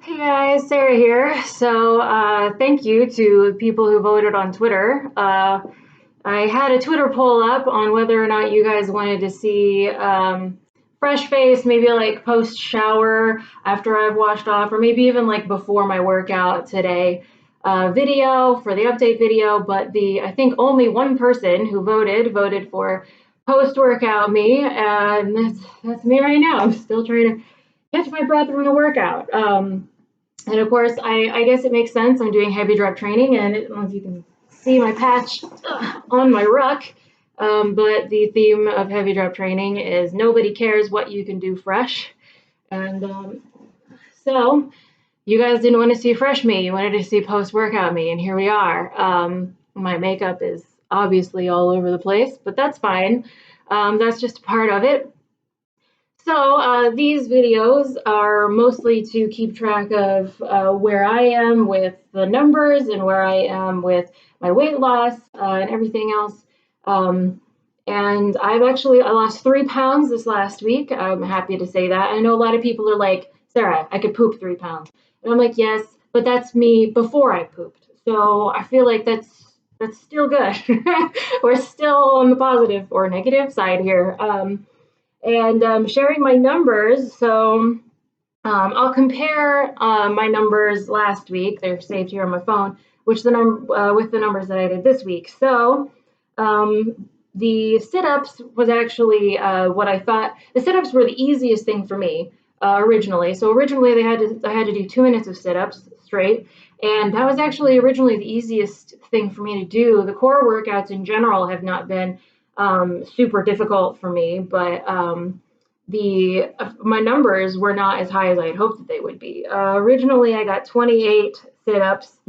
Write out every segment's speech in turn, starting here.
Hey guys, Sarah here. Thank you to people who voted on Twitter. I had a Twitter poll up on whether or not you guys wanted to see fresh face, maybe like post shower after I've washed off, or maybe even like before my workout today video for the update video. But I think only one person who voted for post workout me, and that's me right now. I'm still trying to catch my breath from the workout. And of course, I guess it makes sense. I'm doing heavy drop training, and as you can see my patch on my ruck. But the theme of heavy drop training is nobody cares what you can do fresh. And so you guys didn't want to see fresh me. You wanted to see post workout me, and here we are. My makeup is obviously all over the place, but that's fine. That's just a part of it. These videos are mostly to keep track of where I am with the numbers and where I am with my weight loss and everything else. And I lost 3 pounds this last week. I'm happy to say that. I know a lot of people are like, Sarah, I could poop 3 pounds. And I'm like, yes, but that's me before I pooped. So I feel like that's still good. We're still on the positive or negative side here. And sharing my numbers. I'll compare my numbers last week. They're saved here on my phone, with the numbers that I did this week. The sit-ups was actually what I thought. The sit-ups were the easiest thing for me originally. So originally I had to do 2 minutes of sit-ups straight, and that was actually originally the easiest thing for me to do. The core workouts in general have not been super difficult for me, but my numbers were not as high as I had hoped that they would be. Originally, I got 28 sit-ups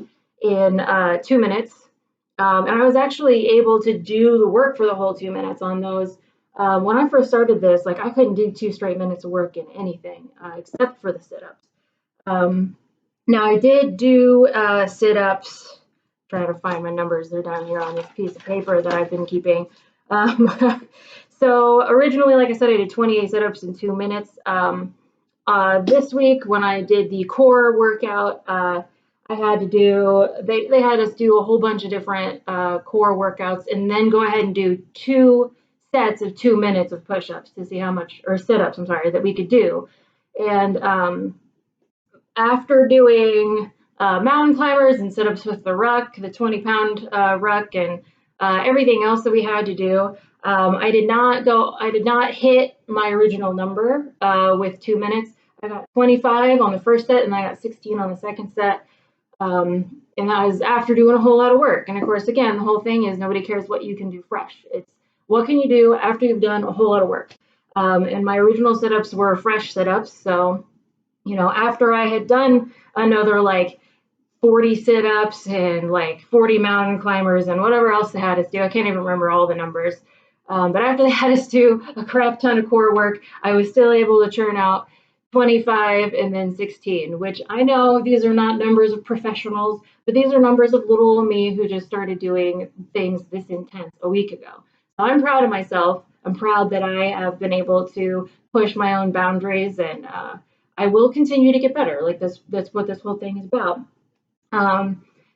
in 2 minutes, and I was actually able to do the work for the whole 2 minutes on those. When I first started this, like I couldn't do 2 straight minutes of work in anything except for the sit-ups. Now I did do sit-ups. Trying to find my numbers. They're down here on this piece of paper that I've been keeping. So originally, like I said, I did 28 sit-ups in 2 minutes. This week, when I did the core workout, I had to do, they had us do a whole bunch of different core workouts and then go ahead and do 2 sets of 2 minutes of push-ups to see how much, or sit-ups, I'm sorry, that we could do. And after doing mountain climbers and sit-ups with the ruck, the 20-pound ruck, and everything else that we had to do, I did not hit my original number with 2 minutes. I got 25 on the first set, and I got 16 on the second set. And that was after doing a whole lot of work. And of course, again, the whole thing is nobody cares what you can do fresh. It's what can you do after you've done a whole lot of work. And my original sit-ups were fresh sit-ups. So, after I had done another like 40 sit-ups and like 40 mountain climbers and whatever else they had us do, I can't even remember all the numbers. But after they had us do a crap ton of core work, I was still able to churn out 25 and then 16, which I know these are not numbers of professionals, but these are numbers of little old me who just started doing things this intense a week ago. So I'm proud of myself. I'm proud that I have been able to push my own boundaries, and I will continue to get better. Like that's what this whole thing is about.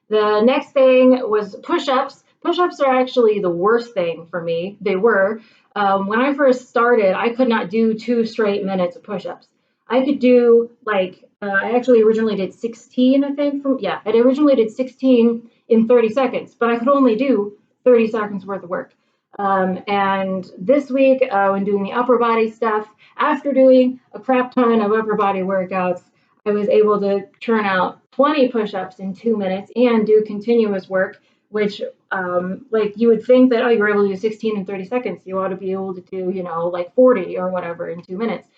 The next thing was push-ups. Push-ups are actually the worst thing for me. They were. When I first started, I could not do 2 straight minutes of push-ups. I could do I actually originally did 16, I think. I originally did 16 in 30 seconds, but I could only do 30 seconds worth of work. And this week, when doing the upper body stuff, after doing a crap ton of upper body workouts, I was able to churn out 20 push-ups in 2 minutes and do continuous work, which you would think that, oh, you were able to do 16 in 30 seconds. You ought to be able to do, like 40 or whatever in 2 minutes.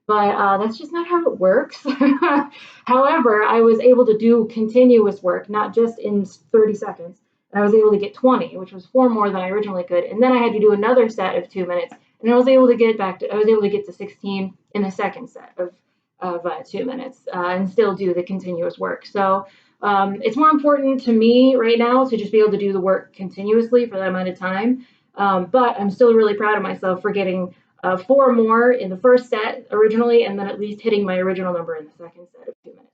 But that's just not how it works. However, I was able to do continuous work, not just in 30 seconds. And I was able to get 20, which was 4 more than I originally could. And then I had to do another set of 2 minutes, and I was able to get to 16 in the second set of 2 minutes and still do the continuous work. So it's more important to me right now to just be able to do the work continuously for that amount of time. But I'm still really proud of myself for getting 4 more in the first set originally, and then at least hitting my original number in the second set of 2 minutes.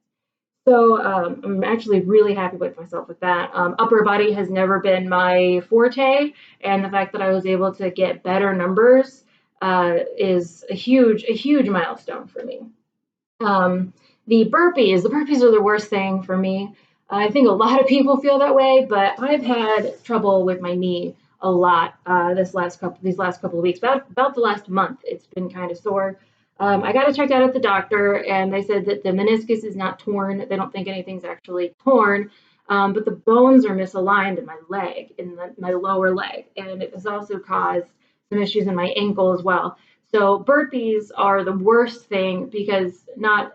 So I'm actually really happy with myself with that. Upper body has never been my forte, and the fact that I was able to get better numbers is a huge milestone for me. The burpees are the worst thing for me. I think a lot of people feel that way, but I've had trouble with my knee a lot these last couple of weeks. About the last month, it's been kind of sore. I got it checked out at the doctor, and they said that the meniscus is not torn. They don't think anything's actually torn, but the bones are misaligned in my leg, my lower leg, and it has also caused some issues in my ankle as well. So burpees are the worst thing because not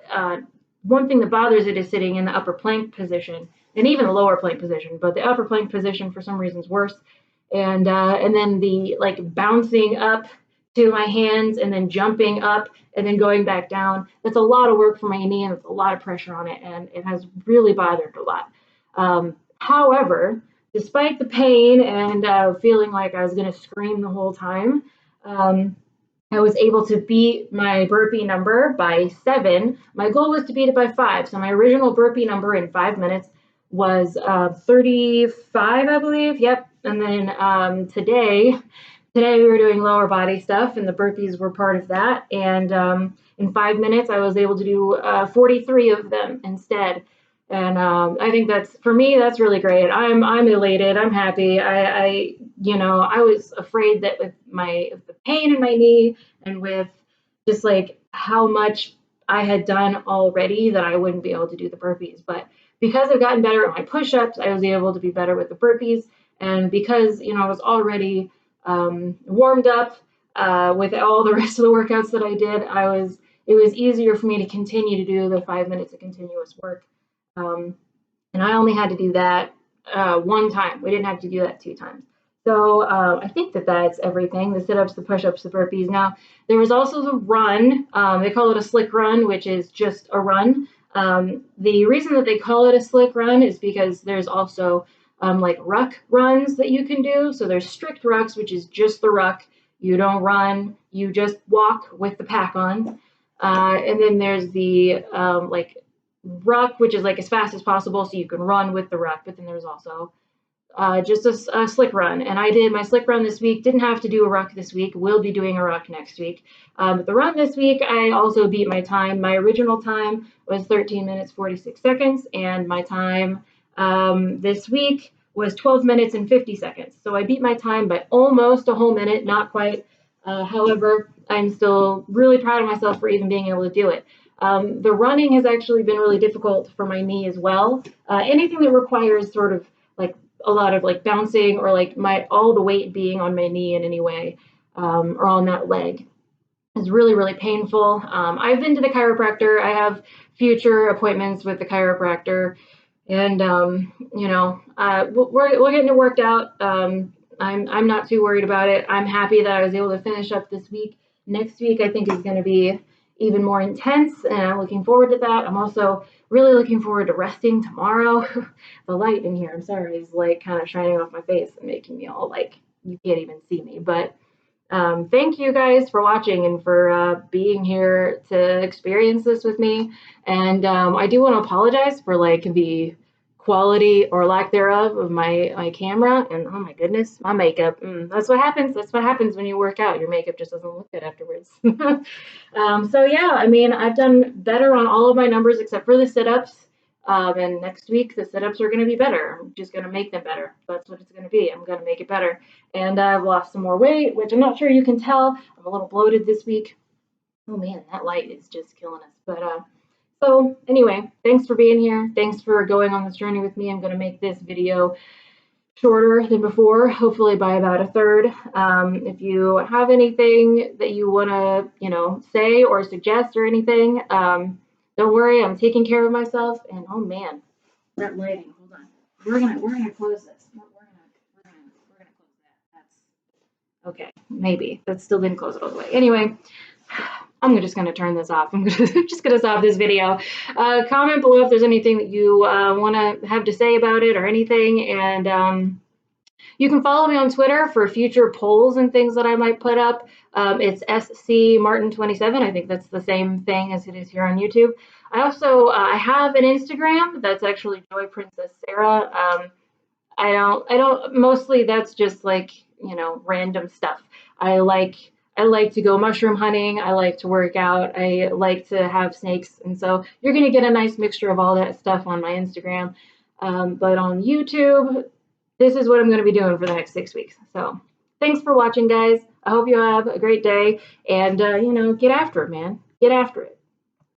one thing that bothers it is sitting in the upper plank position and even the lower plank position, but the upper plank position for some reason is worse. And then the like bouncing up to my hands and then jumping up and then going back down. That's a lot of work for my knee and it's a lot of pressure on it, and it has really bothered a lot. However, despite the pain and feeling like I was going to scream the whole time, I was able to beat my burpee number by 7. My goal was to beat it by 5. So my original burpee number in 5 minutes was 35, I believe. Yep. And then today we were doing lower body stuff, and the burpees were part of that. And in 5 minutes, I was able to do 43 of them instead. And I think that's, for me, that's really great. I'm elated. I'm happy. I was afraid that with the pain in my knee and with just like how much I had done already that I wouldn't be able to do the burpees. But because I've gotten better at my push-ups, I was able to be better with the burpees. And because, I was already warmed up with all the rest of the workouts that I did, it was easier for me to continue to do the 5 minutes of continuous work. And I only had to do that one time. We didn't have to do that 2 times. So I think that's everything: the sit-ups, the push-ups, the burpees. Now, there was also the run. They call it a slick run, which is just a run. The reason that they call it a slick run is because there's also like ruck runs that you can do. So there's strict rucks, which is just the ruck. You don't run, you just walk with the pack on. And then there's the like ruck, which is like as fast as possible, so you can run with the ruck. But then there's also just a slick run. And I did my slick run this week. Didn't have to do a ruck this week. Will be doing a ruck next week. But the run this week, I also beat my time. My original time was 13 minutes, 46 seconds. And my time this week was 12 minutes and 50 seconds. So I beat my time by almost a whole minute, not quite. However, I'm still really proud of myself for even being able to do it. The running has actually been really difficult for my knee as well. Anything that requires sort of like a lot of like bouncing or like all the weight being on my knee in any way or on that leg is really painful. I've been to the chiropractor. I have future appointments with the chiropractor, and we're getting it worked out. I'm not too worried about it. I'm happy that I was able to finish up this week. Next week I think is going to be even more intense, and I'm looking forward to that. I'm also really looking forward to resting tomorrow. The light in here, I'm sorry, is like kind of shining off my face and making me all like you can't even see me. But thank you guys for watching and for being here to experience this with me. And I do want to apologize for like the quality or lack thereof of my camera. And oh my goodness, my makeup. That's what happens. That's what happens when you work out. Your makeup just doesn't look good afterwards. So yeah, I mean, I've done better on all of my numbers except for the sit-ups. And next week the sit-ups are going to be better. I'm just going to make them better. That's what it's going to be. I'm going to make it better. And I've lost some more weight, which I'm not sure you can tell. I'm a little bloated this week. Oh man, that light is just killing us. But so anyway, thanks for being here. Thanks for going on this journey with me. I'm going to make this video shorter than before, hopefully by about a third. If you have anything that you want to, say or suggest or anything, don't worry, I'm taking care of myself. And oh man, that lighting. Hold on. We're gonna close this. We're gonna close that. That's okay. Maybe that still didn't close it all the way. Anyway, I'm just gonna turn this off. I'm just gonna stop this video. Comment below if there's anything that you want to have to say about it or anything. And You can follow me on Twitter for future polls and things that I might put up. It's SC Martin 27. I think that's the same thing as it is here on YouTube. I also I have an Instagram that's actually Joy Princess Sarah. I don't, mostly that's just like, you know, random stuff. I like to go mushroom hunting. I like to work out. I like to have snakes. And so you're going to get a nice mixture of all that stuff on my Instagram. But on YouTube, this is what I'm going to be doing for the next 6 weeks. So thanks for watching, guys. I hope you have a great day and, you know, get after it, man. Get after it.